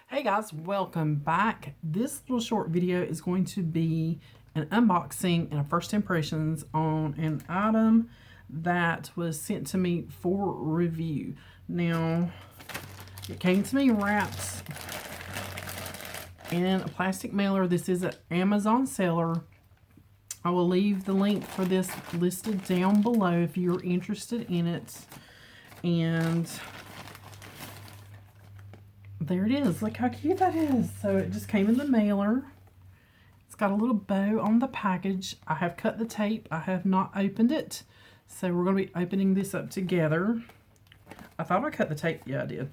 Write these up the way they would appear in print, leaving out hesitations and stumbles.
Hey guys, welcome back. This little short video is going to be an unboxing and a first impressions on an item that was sent to me for review. Now, it came to me wrapped in a plastic mailer. This is an Amazon seller. I will leave the link for this listed down below if you're interested in it. And there it is. Look how cute that is. So it just came in the mailer. It's got a little bow on the package. I have cut the tape. I have not opened it. So we're going to be opening this up together. I thought I cut the tape. Yeah, I did.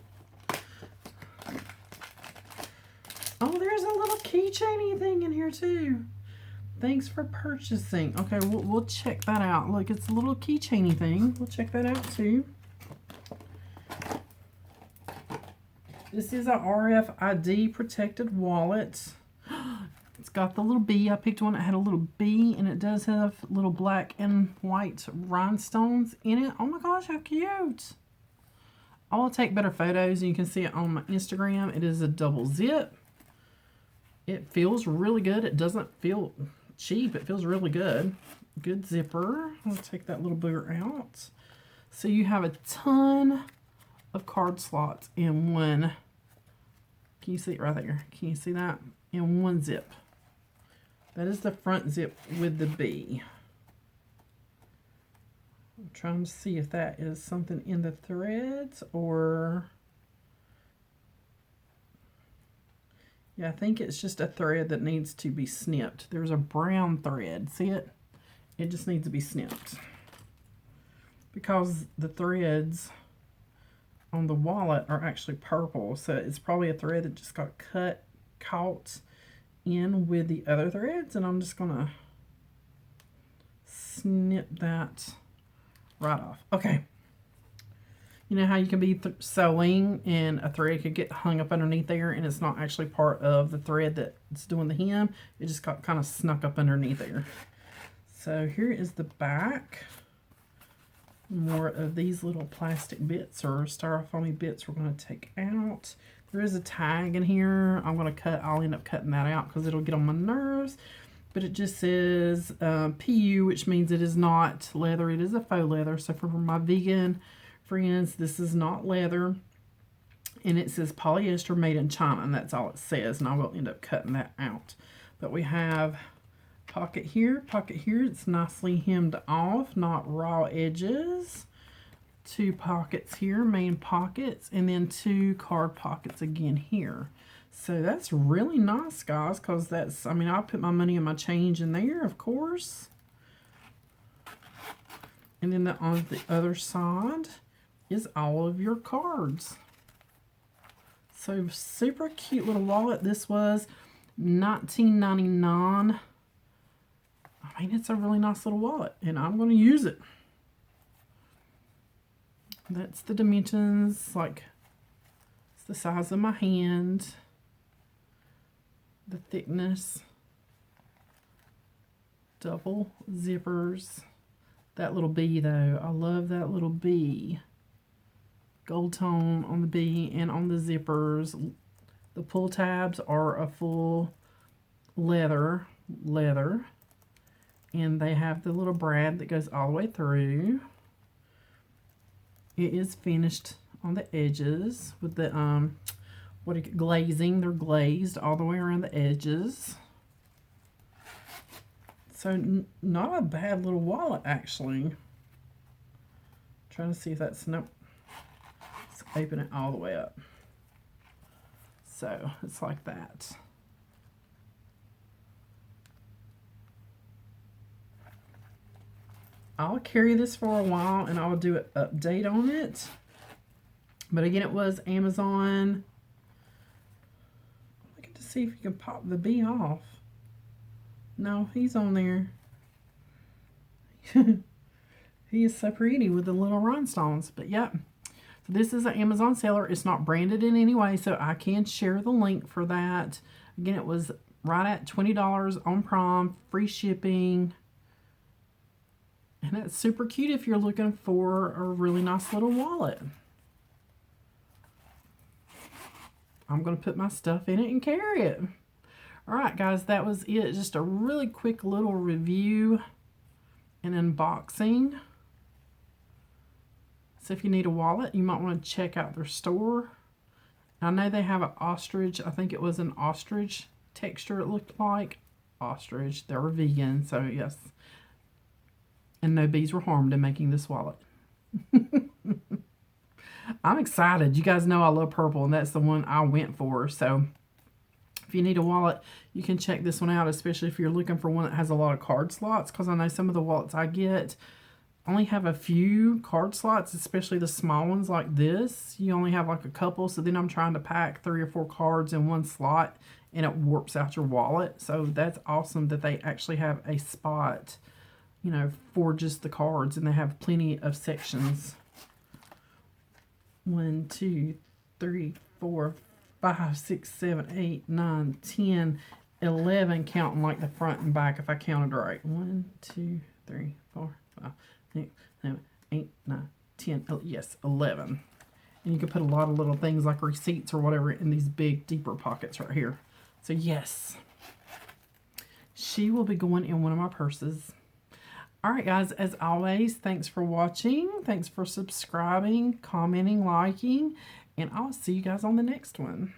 Oh, there's a little keychainy thing in here too. Thanks for purchasing. Okay, we'll check that out. Look, it's a little keychainy thing. We'll check that out too. This is a RFID protected wallet. It's got the little bee. I picked one that had a little bee, and it does have little black and white rhinestones in it. Oh my gosh, how cute. I'll take better photos, and you can see it on my Instagram. It is a double zip. It feels really good. It doesn't feel cheap. It feels really good. Good zipper. I'll take that little booger out. So you have a ton of card slots in one. Can you see it right there? Can you see that? In one zip. That is the front zip with the bee. I'm trying to see if that is something in the threads or... Yeah, I think it's just a thread that needs to be snipped. There's a brown thread. See it? It just needs to be snipped. Because the threads on the wallet are actually purple, so it's probably a thread that just got caught in with the other threads, and I'm just gonna snip that right off. Okay, you know how you can be sewing and a thread could get hung up underneath there and it's not actually part of the thread that's doing the hem? It just got kind of snuck up underneath there. So here is the back. More of these little plastic bits or styrofoamy bits we're going to take out. There is a tag in here. I'll end up cutting that out because it'll get on my nerves. But it just says PU, which means it is not leather. It is a faux leather. So for my vegan friends, this is not leather. And it says polyester made in China, and that's all it says. And I will end up cutting that out. But we have pocket here. It's nicely hemmed off, not raw edges. Two pockets here, main pockets, and then two card pockets again here. So that's really nice, guys, because that's, I mean, I'll put my money and my change in there, of course. And then on the other side is all of your cards. So super cute little wallet. This was $19.99. I mean, it's a really nice little wallet, and I'm going to use it. That's the dimensions, like, it's the size of my hand, the thickness, double zippers. That little bee, though, I love that little bee. Gold tone on the bee and on the zippers. The pull tabs are a full leather. And they have the little brad that goes all the way through. It is finished on the edges with the glazing. They're glazed all the way around the edges. So not a bad little wallet, actually. Trying to see if that's, nope. Let's open it all the way up. So it's like that. I'll carry this for a while and I'll do an update on it. But again, it was Amazon. Look at to see if you can pop the bee off. No, he's on there. He is so pretty with the little rhinestones. But yeah, so this is an Amazon seller. It's not branded in any way, so I can share the link for that. Again, it was right at $20 on Prime, free shipping. And that's super cute if you're looking for a really nice little wallet. I'm going to put my stuff in it and carry it. All right, guys, that was it. Just a really quick little review and unboxing. So if you need a wallet, you might want to check out their store. I know they have an ostrich. I think it was an ostrich texture it looked like. Ostrich. They were vegan, so yes. And no bees were harmed in making this wallet. I'm excited. You guys know I love purple, and that's the one I went for. So if you need a wallet, you can check this one out, especially if you're looking for one that has a lot of card slots, because I know some of the wallets I get only have a few card slots, especially the small ones like this. You only have like a couple, so then I'm trying to pack 3 or 4 cards in one slot, and it warps out your wallet. So that's awesome that they actually have a spot, you know, for just the cards, and they have plenty of sections. 1, 2, 3, 4, 5, 6, 7, 8, 9, 10, 11, counting like the front and back if I counted right. 1, 2, 3, 4, 5, 6, 7, 8, 9, 10, yes, 11. And you can put a lot of little things like receipts or whatever in these big, deeper pockets right here. So yes, she will be going in one of my purses. All right, guys, as always, thanks for watching. Thanks for subscribing, commenting, liking, and I'll see you guys on the next one.